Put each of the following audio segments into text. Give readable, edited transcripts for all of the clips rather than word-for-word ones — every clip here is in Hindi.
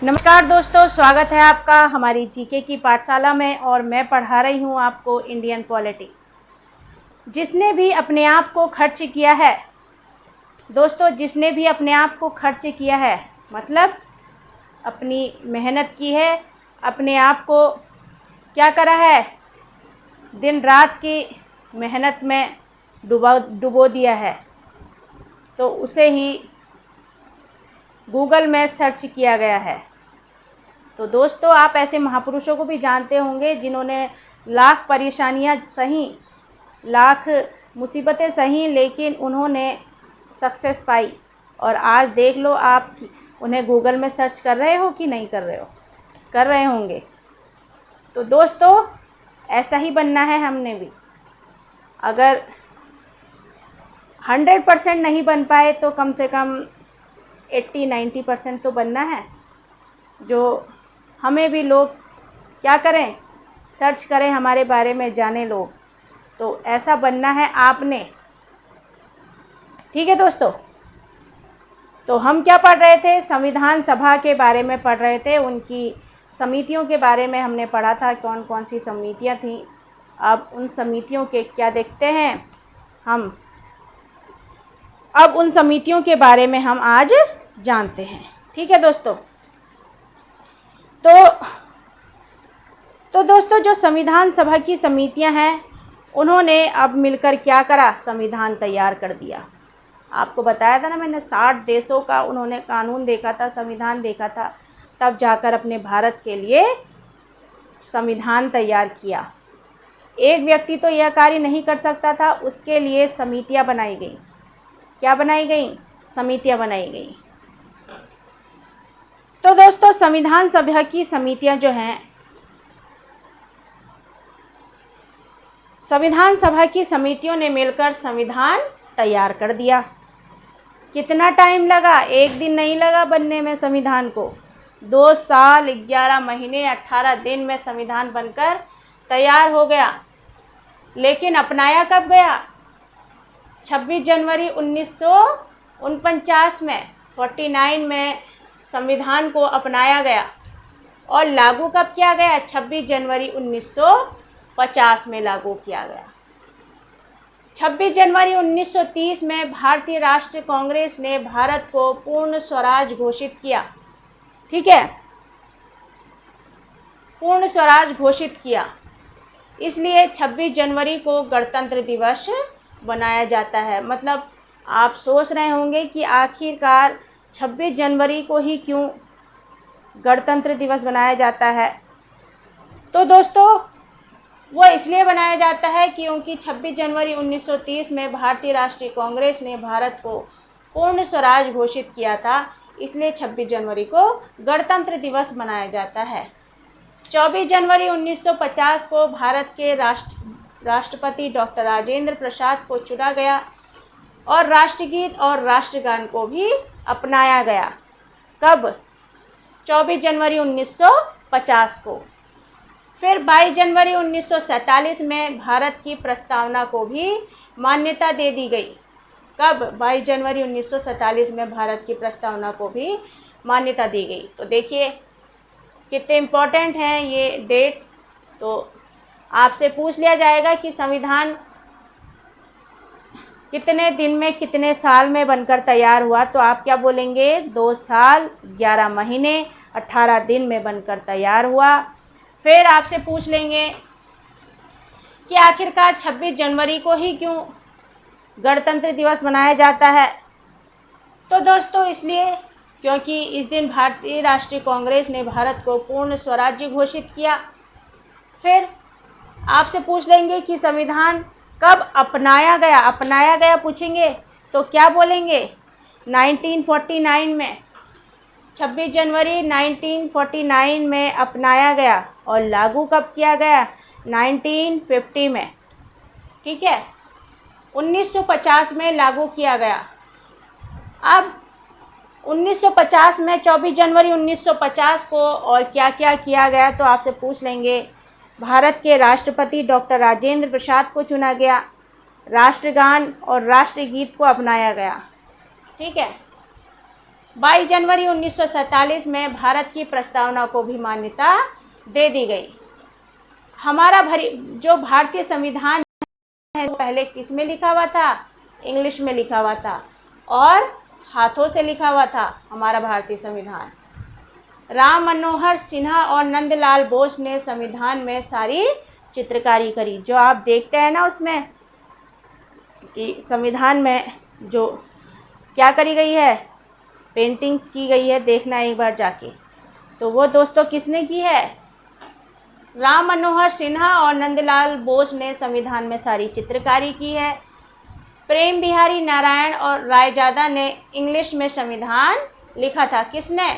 नमस्कार दोस्तों, स्वागत है आपका हमारी जीके की पाठशाला में और मैं पढ़ा रही हूँ आपको इंडियन पॉलिटी। जिसने भी अपने आप को खर्च किया है दोस्तों, जिसने भी अपने आप को खर्च किया है मतलब अपनी मेहनत की है, अपने आप को क्या करा है, दिन रात की मेहनत में डुबो दिया है, तो उसे ही गूगल में सर्च किया गया है। तो दोस्तों, आप ऐसे महापुरुषों को भी जानते होंगे जिन्होंने लाख परेशानियां सही, लाख मुसीबतें सही, लेकिन उन्होंने सक्सेस पाई। और आज देख लो, आप उन्हें गूगल में सर्च कर रहे हो कि नहीं कर रहे हो, कर रहे होंगे। तो दोस्तों, ऐसा ही बनना है हमने भी। अगर 100% नहीं बन पाए तो कम से कम 80-90% तो बनना है, जो हमें भी लोग क्या करें, सर्च करें, हमारे बारे में जाने लोग। तो ऐसा बनना है आपने, ठीक है दोस्तों। तो हम क्या पढ़ रहे थे, संविधान सभा के बारे में पढ़ रहे थे, उनकी समितियों के बारे में हमने पढ़ा था, कौन कौन सी समितियां थीं। अब उन समितियों के क्या देखते हैं हम, अब उन समितियों के बारे में हम आज जानते हैं, ठीक है दोस्तों। तो दोस्तों, जो संविधान सभा की समितियां हैं, उन्होंने अब मिलकर क्या करा, संविधान तैयार कर दिया। आपको बताया था ना मैंने, 60 देशों का उन्होंने कानून देखा था, संविधान देखा था, तब जाकर अपने भारत के लिए संविधान तैयार किया। एक व्यक्ति तो यह कार्य नहीं कर सकता था, उसके लिए समितियां बनाई गई। क्या बनाई गई, समितियां बनाई गई। तो दोस्तों, संविधान सभा की समितियां जो हैं, संविधान सभा की समितियों ने मिलकर संविधान तैयार कर दिया। कितना टाइम लगा, एक दिन नहीं लगा बनने में संविधान को, 2 साल 11 महीने 18 दिन में संविधान बनकर तैयार हो गया। लेकिन अपनाया कब गया, 26 जनवरी 1949 में, 49 में संविधान को अपनाया गया। और लागू कब किया गया, 26 जनवरी 1950 में लागू किया गया। 26 जनवरी 1930 में भारतीय राष्ट्रीय कांग्रेस ने भारत को पूर्ण स्वराज घोषित किया, ठीक है, पूर्ण स्वराज घोषित किया। इसलिए 26 जनवरी को गणतंत्र दिवस बनाया जाता है। मतलब आप सोच रहे होंगे कि आखिरकार 26 जनवरी को ही क्यों गणतंत्र दिवस बनाया जाता है। तो दोस्तों, वो इसलिए बनाया जाता है क्योंकि 26 जनवरी 1930 में भारतीय राष्ट्रीय कांग्रेस ने भारत को पूर्ण स्वराज घोषित किया था, इसलिए 26 जनवरी को गणतंत्र दिवस मनाया जाता है। 24 जनवरी 1950 को भारत के राष्ट्रपति डॉक्टर राजेंद्र प्रसाद को चुना गया और राष्ट्रगीत और राष्ट्रगान को भी अपनाया गया। कब, 24 जनवरी 1950 को। फिर 22 जनवरी 1947 में भारत की प्रस्तावना को भी मान्यता दे दी गई। कब, 22 जनवरी 1947 में भारत की प्रस्तावना को भी मान्यता दी गई। तो देखिए कितने इम्पोर्टेंट हैं ये डेट्स। तो आपसे पूछ लिया जाएगा कि संविधान कितने दिन में, कितने साल में बनकर तैयार हुआ, तो आप क्या बोलेंगे, 2 साल 11 महीने 18 दिन में बनकर तैयार हुआ। फिर आपसे पूछ लेंगे कि आखिरकार 26 जनवरी को ही क्यों गणतंत्र दिवस मनाया जाता है। तो दोस्तों, इसलिए क्योंकि इस दिन भारतीय राष्ट्रीय कांग्रेस ने भारत को पूर्ण स्वराज्य घोषित किया। फिर आपसे पूछ लेंगे कि संविधान कब अपनाया गया, अपनाया गया पूछेंगे तो क्या बोलेंगे, 1949 में, 26 जनवरी 1949 में अपनाया गया। और लागू कब किया गया, 1950 में, ठीक है, 1950 में लागू किया गया। अब 1950 में 24 जनवरी 1950 को और क्या क्या किया गया, तो आपसे पूछ लेंगे, भारत के राष्ट्रपति डॉक्टर राजेंद्र प्रसाद को चुना गया, राष्ट्रगान और राष्ट्रगीत को अपनाया गया, ठीक है। 22 जनवरी 1947 में भारत की प्रस्तावना को भी मान्यता दे दी गई। हमारा जो भारतीय संविधान है पहले किस में लिखा हुआ था? इंग्लिश में लिखा हुआ था और हाथों से लिखा हुआ था हमारा भारतीय संविधान। राम मनोहर सिन्हा और नंदलाल बोस ने संविधान में सारी चित्रकारी करी। जो आप देखते हैं ना उसमें कि संविधान में जो क्या करी गई है, पेंटिंग्स की गई है, देखना एक बार जाके। तो वो दोस्तों किसने की है? राम मनोहर सिन्हा और नंदलाल बोस ने संविधान में सारी चित्रकारी की है। प्रेम बिहारी नारायण और रायजादा ने इंग्लिश में संविधान लिखा था। किसने?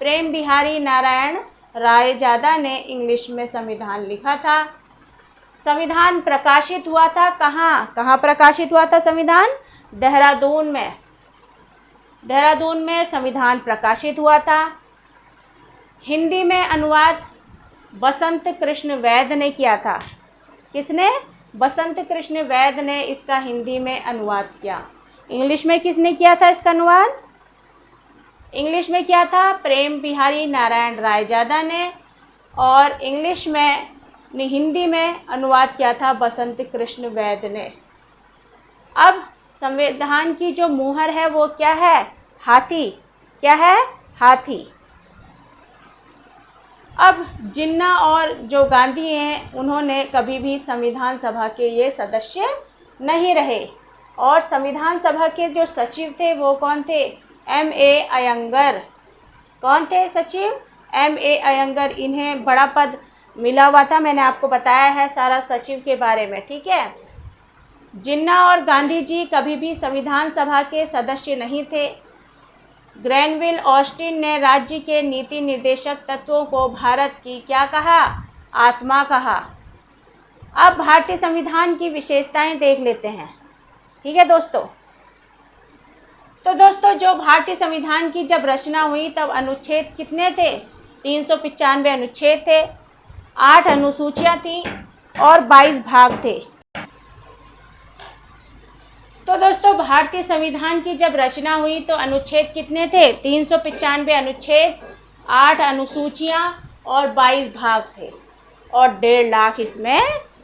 प्रेम बिहारी नारायण रायजादा ने इंग्लिश में संविधान लिखा था। संविधान प्रकाशित हुआ था कहाँ प्रकाशित हुआ था संविधान? देहरादून में। देहरादून में संविधान प्रकाशित हुआ था। हिंदी में अनुवाद बसंत कृष्ण वैद्य ने किया था। किसने? बसंत कृष्ण वैद्य ने इसका हिंदी में अनुवाद किया। इंग्लिश में किसने किया था इसका अनुवाद? इंग्लिश में किया था प्रेम बिहारी नारायण रायजादा ने, और इंग्लिश में हिंदी में अनुवाद किया था बसंत कृष्ण वैद्य ने। अब संविधान की जो मुहर है वो क्या है? हाथी। क्या है? हाथी। अब जिन्ना और जो गांधी हैं उन्होंने कभी भी संविधान सभा के ये सदस्य नहीं रहे, और संविधान सभा के जो सचिव थे वो कौन थे? M.A. अयंगर। कौन थे सचिव? M.A. अयंगर। इन्हें बड़ा पद मिला हुआ था, मैंने आपको बताया है सारा सचिव के बारे में, ठीक है। जिन्ना और गांधी जी कभी भी संविधान सभा के सदस्य नहीं थे। ग्रैनविल ऑस्टिन ने राज्य के नीति निर्देशक तत्वों को भारत की क्या कहा? आत्मा कहा। अब भारतीय संविधान की विशेषताएं देख लेते हैं, ठीक है दोस्तों। तो दोस्तों जो भारतीय संविधान की जब रचना हुई तब अनुच्छेद कितने थे? 395 अनुच्छेद थे, 8 अनुसूचियां थी और 22 भाग थे। तो दोस्तों भारतीय संविधान की जब रचना हुई तो अनुच्छेद कितने थे? 395 अनुच्छेद, 8 अनुसूचियां और 22 भाग थे, और 1.5 लाख इसमें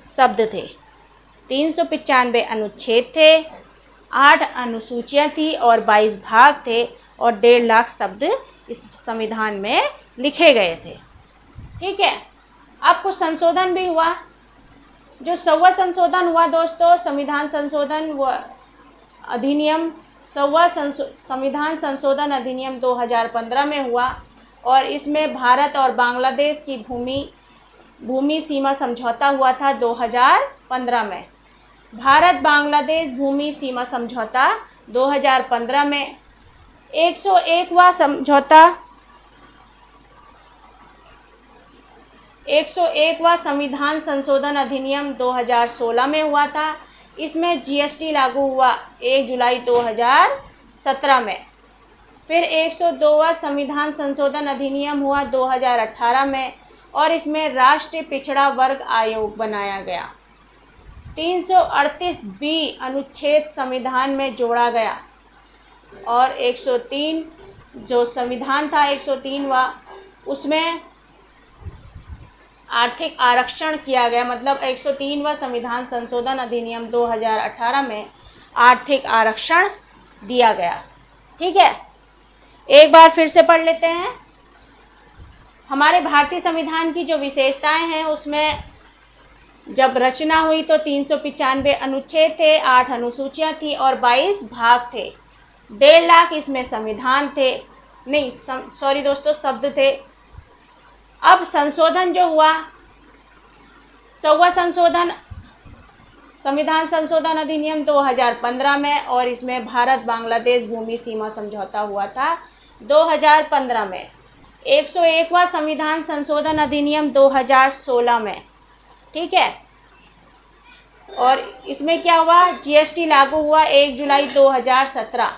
शब्द थे। 395 अनुच्छेद थे, 8 अनुसूचियां थी और 22 भाग थे, और 1.5 लाख शब्द इस संविधान में लिखे गए थे, ठीक है। अब कुछ संशोधन भी हुआ। जो 100वां संशोधन हुआ दोस्तों, संविधान संशोधन व अधिनियम 100वां संविधान संशोधन अधिनियम 2015 में हुआ, और इसमें भारत और बांग्लादेश की भूमि सीमा समझौता हुआ था 2015 में। भारत बांग्लादेश भूमि सीमा समझौता 2015 में। 101वां समझौता 101वां संविधान संशोधन अधिनियम 2016 में हुआ था। इसमें GST लागू हुआ 1 जुलाई 2017 में। फिर 102वां संविधान संशोधन अधिनियम हुआ 2018 में, और इसमें राष्ट्रीय पिछड़ा वर्ग आयोग बनाया गया। 338B अनुच्छेद संविधान में जोड़ा गया, और 103 जो संविधान था 103वां, उसमें आर्थिक आरक्षण किया गया। मतलब 103वां संविधान संशोधन अधिनियम 2018 में आर्थिक आरक्षण दिया गया, ठीक है। एक बार फिर से पढ़ लेते हैं। हमारे भारतीय संविधान की जो विशेषताएं हैं उसमें जब रचना हुई तो 395 अनुच्छेद थे, 8 अनुसूचियां थी और 22 भाग थे। 1.5 लाख इसमें संविधान थे, नहीं सॉरी दोस्तों, शब्द थे। अब संशोधन जो हुआ 100वां संविधान संशोधन अधिनियम 2015 में, और इसमें भारत बांग्लादेश भूमि सीमा समझौता हुआ था 2015 में। 101वां संविधान संशोधन अधिनियम 2016 में, ठीक है। और इसमें क्या हुआ? GST लागू हुआ 1 जुलाई 2017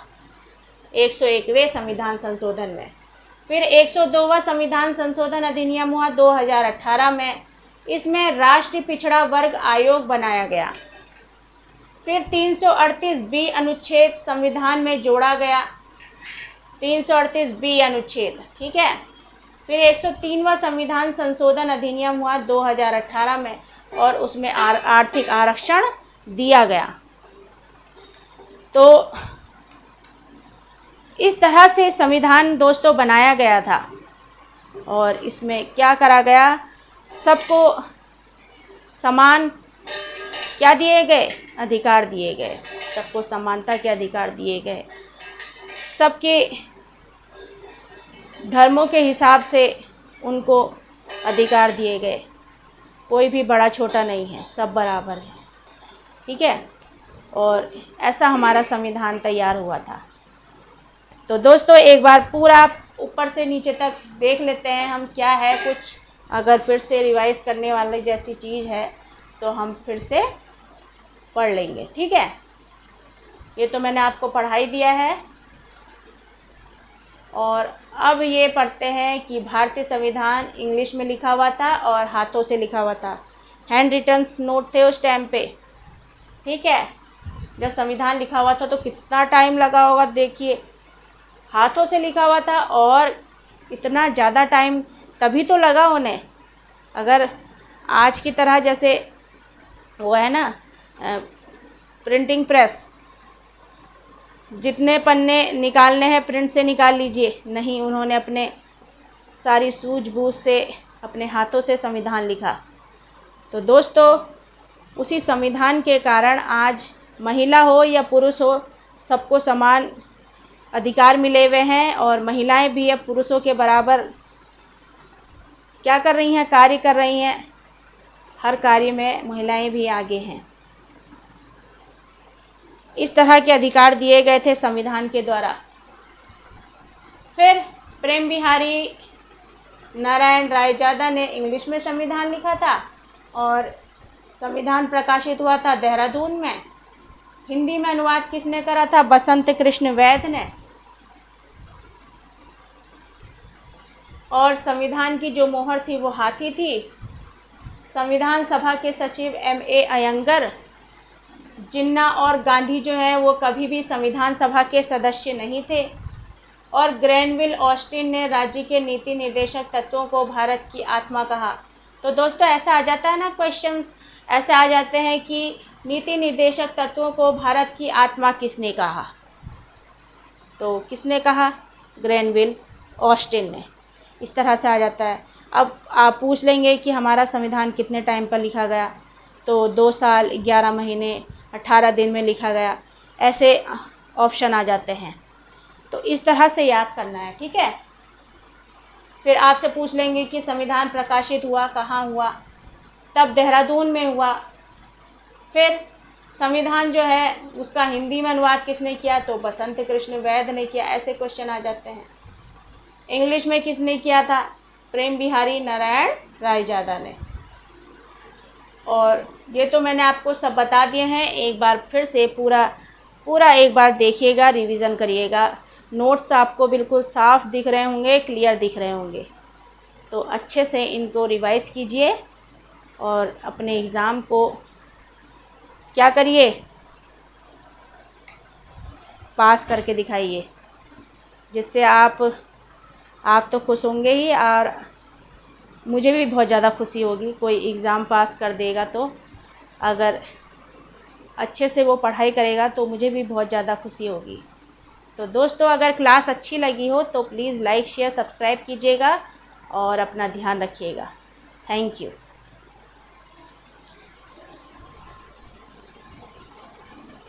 101वें संविधान संशोधन में। फिर 102वां संविधान संशोधन अधिनियम हुआ 2018 में। इसमें राष्ट्रीय पिछड़ा वर्ग आयोग बनाया गया। फिर 338B अनुच्छेद संविधान में जोड़ा गया। 338 बी अनुच्छेद, ठीक है। फिर 103वां संविधान संशोधन अधिनियम हुआ 2018 में, और उसमें आर्थिक आरक्षण दिया गया। तो इस तरह से संविधान दोस्तों बनाया गया था, और इसमें क्या करा गया, सबको समान क्या दिए गए, अधिकार दिए गए, सबको समानता के अधिकार दिए गए, सबके धर्मों के हिसाब से उनको अधिकार दिए गए, कोई भी बड़ा छोटा नहीं है, सब बराबर है, ठीक है। और ऐसा हमारा संविधान तैयार हुआ था। तो दोस्तों एक बार पूरा ऊपर से नीचे तक देख लेते हैं हम, क्या है कुछ, अगर फिर से रिवाइज करने वाले जैसी चीज़ है तो हम फिर से पढ़ लेंगे, ठीक है। ये तो मैंने आपको पढ़ाई दिया है, और अब ये पढ़ते हैं कि भारतीय संविधान इंग्लिश में लिखा हुआ था और हाथों से लिखा हुआ था, हैंड रिटन नोट थे उस टाइम पे, ठीक है। जब संविधान लिखा हुआ था तो कितना टाइम लगा होगा, देखिए, हाथों से लिखा हुआ था, और इतना ज़्यादा टाइम तभी तो लगा उन्हें। अगर आज की तरह जैसे वो है ना प्रिंटिंग प्रेस, जितने पन्ने निकालने हैं प्रिंट से निकाल लीजिए, नहीं, उन्होंने अपने सारी सूझबूझ से अपने हाथों से संविधान लिखा। तो दोस्तों उसी संविधान के कारण आज महिला हो या पुरुष हो, सबको समान अधिकार मिले हुए हैं, और महिलाएं भी अब पुरुषों के बराबर क्या कर रही हैं, कार्य कर रही हैं, हर कार्य में महिलाएं भी आगे हैं। इस तरह के अधिकार दिए गए थे संविधान के द्वारा। फिर प्रेम बिहारी नारायण रायजादा ने इंग्लिश में संविधान लिखा था, और संविधान प्रकाशित हुआ था देहरादून में। हिंदी में अनुवाद किसने करा था, बसंत कृष्ण वैद्य ने। और संविधान की जो मोहर थी वो हाथी थी। संविधान सभा के सचिव M.A. अयंगर, जिन्ना और गांधी जो है वो कभी भी संविधान सभा के सदस्य नहीं थे। और ग्रैनविल ऑस्टिन ने राज्य के नीति निर्देशक तत्वों को भारत की आत्मा कहा। तो दोस्तों ऐसा आ जाता है ना, क्वेश्चंस ऐसे आ जाते हैं कि नीति निर्देशक तत्वों को भारत की आत्मा किसने कहा, तो किसने कहा, ग्रैनविल ऑस्टिन ने। इस तरह से आ जाता है। अब आप पूछ लेंगे कि हमारा संविधान कितने टाइम पर लिखा गया, तो 2 साल 11 महीने 18 दिन में लिखा गया, ऐसे ऑप्शन आ जाते हैं। तो इस तरह से याद करना है, ठीक है। फिर आपसे पूछ लेंगे कि संविधान प्रकाशित हुआ कहाँ हुआ, तब देहरादून में हुआ। फिर संविधान जो है उसका हिंदी में अनुवाद किसने किया, तो बसंत कृष्ण वैद्य ने किया। ऐसे क्वेश्चन आ जाते हैं। इंग्लिश में किसने किया था, प्रेम बिहारी नारायण रायजादा ने। और ये तो मैंने आपको सब बता दिए हैं। एक बार फिर से पूरा एक बार देखिएगा, रिवीजन करिएगा। नोट्स आपको बिल्कुल साफ दिख रहे होंगे, क्लियर दिख रहे होंगे। तो अच्छे से इनको रिवाइज कीजिए और अपने एग्ज़ाम को क्या करिए, पास करके दिखाइए, जिससे आप तो खुश होंगे ही, और मुझे भी बहुत ज़्यादा खुशी होगी कोई एग्ज़ाम पास कर देगा। तो अगर अच्छे से वो पढ़ाई करेगा तो मुझे भी बहुत ज़्यादा खुशी होगी। तो दोस्तों अगर क्लास अच्छी लगी हो तो प्लीज़ लाइक शेयर सब्सक्राइब कीजिएगा और अपना ध्यान रखिएगा। Thank you.